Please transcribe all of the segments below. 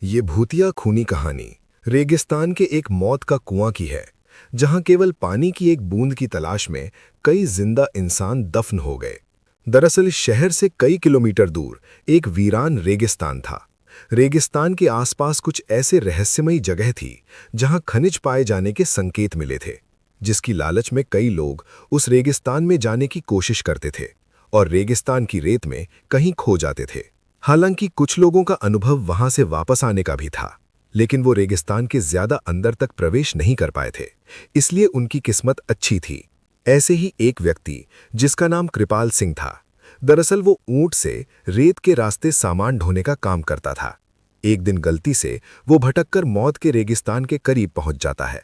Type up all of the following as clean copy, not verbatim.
ये भूतिया खूनी कहानी रेगिस्तान के एक मौत का कुआं की है, जहां केवल पानी की एक बूंद की तलाश में कई जिंदा इंसान दफन हो गए। दरअसल इस शहर से कई किलोमीटर दूर एक वीरान रेगिस्तान था। रेगिस्तान के आसपास कुछ ऐसे रहस्यमयी जगह थी जहां खनिज पाए जाने के संकेत मिले थे, जिसकी लालच में कई लोग उस रेगिस्तान में जाने की कोशिश करते थे और रेगिस्तान की रेत में कहीं खो जाते थे। हालांकि कुछ लोगों का अनुभव वहां से वापस आने का भी था, लेकिन वो रेगिस्तान के ज्यादा अंदर तक प्रवेश नहीं कर पाए थे, इसलिए उनकी किस्मत अच्छी थी। ऐसे ही एक व्यक्ति जिसका नाम कृपाल सिंह था। दरअसल वो ऊंट से रेत के रास्ते सामान ढोने का काम करता था। एक दिन गलती से वो भटककर मौत के रेगिस्तान के करीब पहुंच जाता है,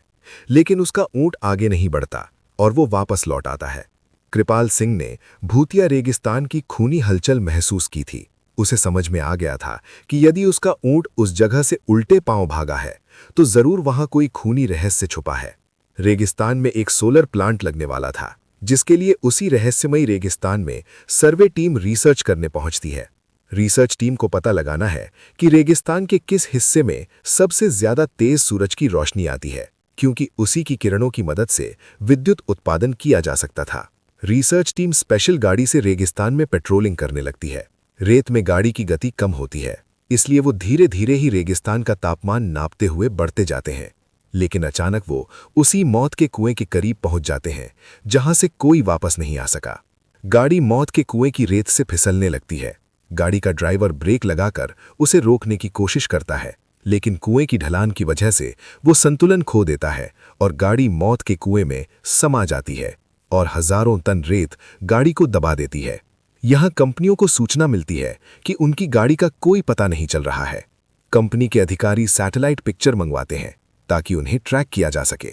लेकिन उसका ऊंट आगे नहीं बढ़ता और वो वापस लौट आता है। कृपाल सिंह ने भूतिया रेगिस्तान की खूनी हलचल महसूस की थी। उसे समझ में आ गया था कि यदि उसका ऊंट उस जगह से उल्टे पांव भागा है तो जरूर वहां कोई खूनी रहस्य छुपा है। रेगिस्तान में एक सोलर प्लांट लगने वाला था, जिसके लिए उसी रहस्यमयी रेगिस्तान में सर्वे टीम रिसर्च करने पहुंचती है। रिसर्च टीम को पता लगाना है कि रेगिस्तान के किस हिस्से में सबसे ज्यादा तेज सूरज की रोशनी आती है, क्योंकि उसी की किरणों की मदद से विद्युत उत्पादन किया जा सकता था। रिसर्च टीम स्पेशल गाड़ी से रेगिस्तान में पेट्रोलिंग करने लगती है। रेत में गाड़ी की गति कम होती है, इसलिए वो धीरे धीरे ही रेगिस्तान का तापमान नापते हुए बढ़ते जाते हैं। लेकिन अचानक वो उसी मौत के कुएं के करीब पहुंच जाते हैं, जहां से कोई वापस नहीं आ सका। गाड़ी मौत के कुएं की रेत से फिसलने लगती है। गाड़ी का ड्राइवर ब्रेक लगाकर उसे रोकने की कोशिश करता है, लेकिन कुएं की ढलान की वजह से वो संतुलन खो देता है और गाड़ी मौत के कुएं में समा जाती है और हजारों टन रेत गाड़ी को दबा देती है। यहां कंपनियों को सूचना मिलती है कि उनकी गाड़ी का कोई पता नहीं चल रहा है। कंपनी के अधिकारी सैटेलाइट पिक्चर मंगवाते हैं ताकि उन्हें ट्रैक किया जा सके,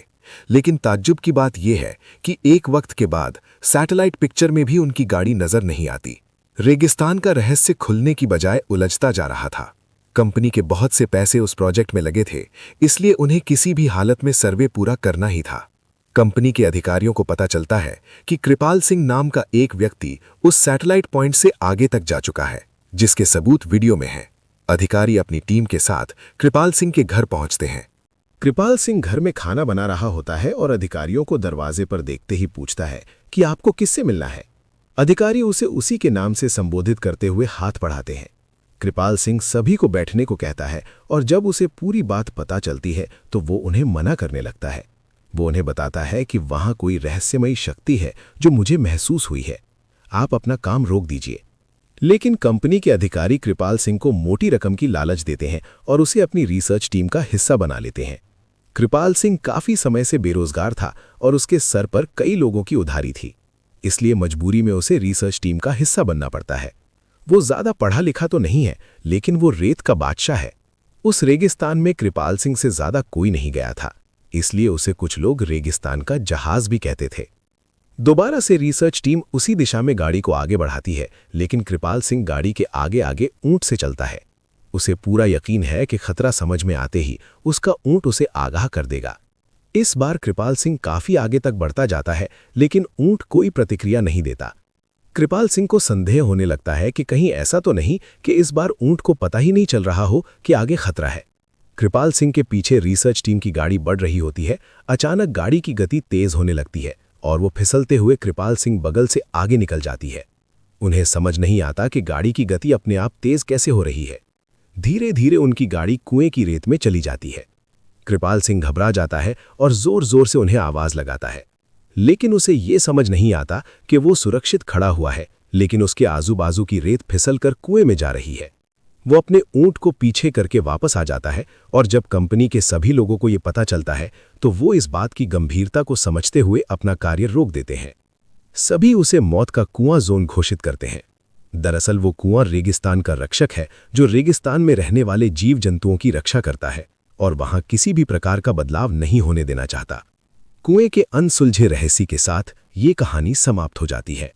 लेकिन ताज्जुब की बात यह है कि एक वक्त के बाद सैटेलाइट पिक्चर में भी उनकी गाड़ी नजर नहीं आती। रेगिस्तान का रहस्य खुलने की बजाय उलझता जा रहा था। कंपनी के बहुत से पैसे उस प्रोजेक्ट में लगे थे, इसलिए उन्हें किसी भी हालत में सर्वे पूरा करना ही था। कंपनी के अधिकारियों को पता चलता है कि कृपाल सिंह नाम का एक व्यक्ति उस सैटेलाइट पॉइंट से आगे तक जा चुका है, जिसके सबूत वीडियो में हैं। अधिकारी अपनी टीम के साथ कृपाल सिंह के घर पहुंचते हैं। कृपाल सिंह घर में खाना बना रहा होता है और अधिकारियों को दरवाजे पर देखते ही पूछता है कि आपको किससे मिलना है। अधिकारी उसे उसी के नाम से संबोधित करते हुए हाथ बढ़ाते हैं। कृपाल सिंह सभी को बैठने को कहता है और जब उसे पूरी बात पता चलती है तो वो उन्हें मना करने लगता है। वो उन्हें बताता है कि वहां कोई रहस्यमयी शक्ति है जो मुझे महसूस हुई है, आप अपना काम रोक दीजिए। लेकिन कंपनी के अधिकारी कृपाल सिंह को मोटी रकम की लालच देते हैं और उसे अपनी रिसर्च टीम का हिस्सा बना लेते हैं। कृपाल सिंह काफी समय से बेरोजगार था और उसके सर पर कई लोगों की उधारी थी, इसलिए मजबूरी में उसे रिसर्च टीम का हिस्सा बनना पड़ता है। वो ज्यादा पढ़ा लिखा तो नहीं है, लेकिन वो रेत का बादशाह है। उस रेगिस्तान में कृपाल सिंह से ज्यादा कोई नहीं गया था, इसलिए उसे कुछ लोग रेगिस्तान का जहाज भी कहते थे। दोबारा से रिसर्च टीम उसी दिशा में गाड़ी को आगे बढ़ाती है, लेकिन कृपाल सिंह गाड़ी के आगे आगे ऊंट से चलता है। उसे पूरा यकीन है कि खतरा समझ में आते ही उसका ऊंट उसे आगाह कर देगा। इस बार कृपाल सिंह काफी आगे तक बढ़ता जाता है, लेकिन ऊंट कोई प्रतिक्रिया नहीं देता। कृपाल सिंह को संदेह होने लगता है कि कहीं ऐसा तो नहीं कि इस बार ऊंट को पता ही नहीं चल रहा हो कि आगे खतरा है। कृपाल सिंह के पीछे रिसर्च टीम की गाड़ी बढ़ रही होती है। अचानक गाड़ी की गति तेज होने लगती है और वो फिसलते हुए कृपाल सिंह बगल से आगे निकल जाती है। उन्हें समझ नहीं आता कि गाड़ी की गति अपने आप तेज कैसे हो रही है। धीरे धीरे उनकी गाड़ी कुएं की रेत में चली जाती है। कृपाल सिंह घबरा जाता है और जोर जोर से उन्हें आवाज लगाता है, लेकिन उसे ये समझ नहीं आता कि वो सुरक्षित खड़ा हुआ है, लेकिन उसके आजू बाजू की रेत फिसल कर कुएं में जा रही है। वो अपने ऊंट को पीछे करके वापस आ जाता है और जब कंपनी के सभी लोगों को ये पता चलता है तो वो इस बात की गंभीरता को समझते हुए अपना कार्य रोक देते हैं। सभी उसे मौत का कुआं जोन घोषित करते हैं। दरअसल वो कुआं रेगिस्तान का रक्षक है, जो रेगिस्तान में रहने वाले जीव जंतुओं की रक्षा करता है और वहां किसी भी प्रकार का बदलाव नहीं होने देना चाहता। कुएं के अनसुलझे रहस्य के साथ ये कहानी समाप्त हो जाती है।